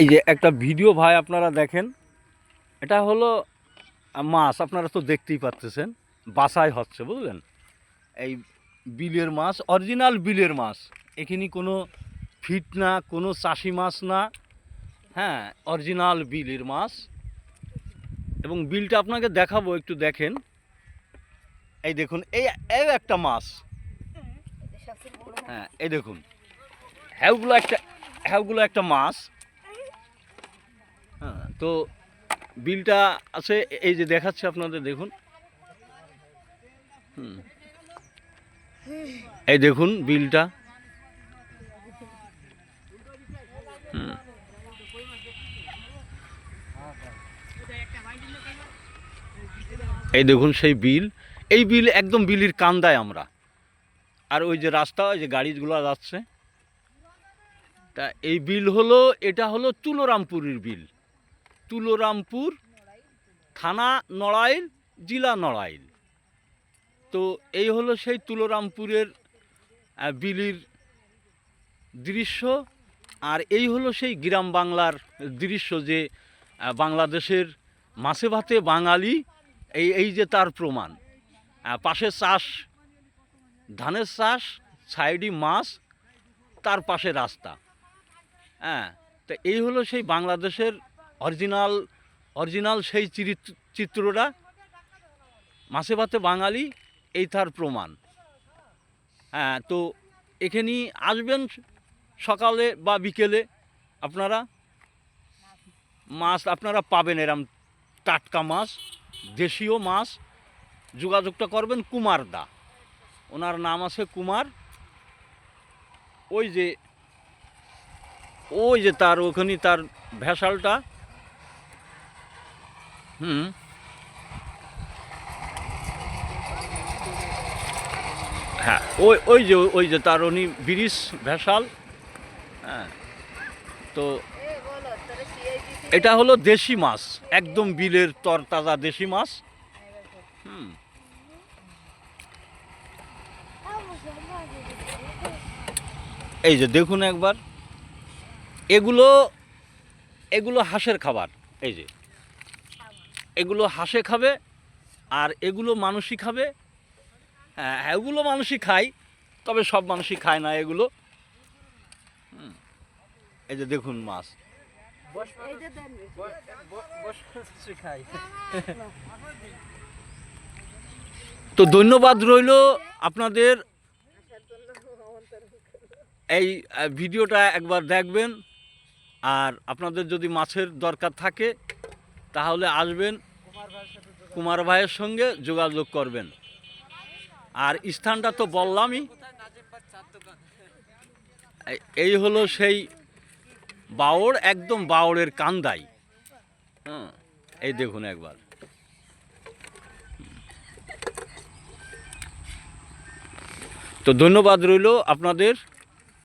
এই যে একটা ভিডিও ভাই আপনারা দেখেন, এটা হলো মাছ, আপনারা তো দেখতেই পাচ্ছেন বাসায় হচ্ছে, বুঝলেন? এই বিলের মাছ, অরিজিনাল বিলের মাছ। এখানে কোনো ফিট না, কোনো চাষি মাছ না, হ্যাঁ, অরিজিনাল বিলের মাছ। এবং বিলটা আপনাকে দেখাবো, একটু দেখেন। এই দেখুন, এই এই একটা মাছ, হ্যাঁ, এই দেখুন, হ্যাওগুলো একটা মাছ। হ্যাঁ, তো বিলটা আছে, এই যে দেখাচ্ছে আপনাদের, দেখুন। এই দেখুন বিলটা। এই দেখুন সেই বিল, এই বিল একদম বিলির কান্দায় আমরা। আর ওই যে রাস্তা, ওই যে গাড়িগুলো যাচ্ছে, তা এই বিল হলো, এটা হলো তুলরামপুরের বিল। তুলরামপুর থানা নড়াইল, জেলা নড়াইল। তো এই হলো সেই তুলরামপুরের বিলির দৃশ্য। আর এই হলো সেই গ্রাম বাংলার দৃশ্য, যে বাংলাদেশের মাছে ভাতে বাঙালি, এই এই যে তার প্রমাণ। পাশে চাষ, ধানের চাষ, সাইডি মাছ, তার পাশে রাস্তা। হ্যাঁ, তো এই হলো সেই বাংলাদেশের অরিজিনাল সেই চিত্রটা, মাছে ভাতে বাঙালি, এই তার প্রমাণ। হ্যাঁ, তো এখানে আসবেন সকালে বা বিকেলে, আপনারা মাছ আপনারা পাবেন, এরম টাটকা মাছ, দেশীয় মাছ। যোগাযোগটা করবেন কুমার দা, ওনার নাম আছে কুমার। ওই যে তার ওখানে তার ভেসালটা, হ্যাঁ, ওই যে তার উনি ব্রিজ ভেসাল। হ্যাঁ, তো এটা হলো দেশি মাছ, একদম বিলের তরতাজা দেশি মাছ। এই যে দেখুন একবার, এগুলো এগুলো হাঁসের খাবার। এই যে এগুলো হাঁসে খাবে, আর এগুলো মানুষই খাবে। হ্যাঁ, এগুলো মানুষই খায়, তবে সব মানুষই খায় না এগুলো। এই যে দেখুন মাছ। তো ধন্যবাদ রইল আপনাদের, এই ভিডিওটা একবার দেখবেন। আর আপনাদের যদি মাছের দরকার থাকে, তাহলে আসবেন, কুমার ভাইয়ের সঙ্গে যোগাযোগ করবেন। আর স্থানটা তো বললামই, এই হলো সেই বাওড়, একদম বাওড়ের কান্দাই। হ্যাঁ, এই দেখুন একবার। তো ধন্যবাদ রইল আপনাদের।